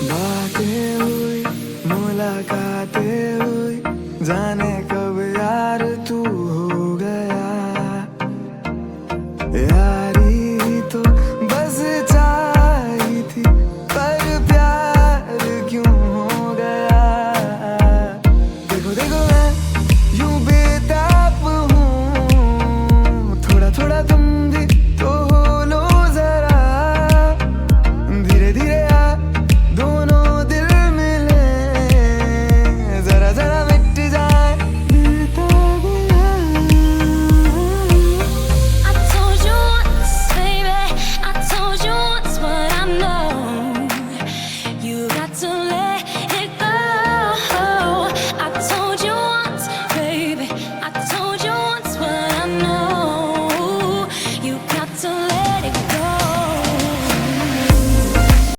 बातें हुई, मुलाकातें हुई, जाने कब यार तू हो गया यार।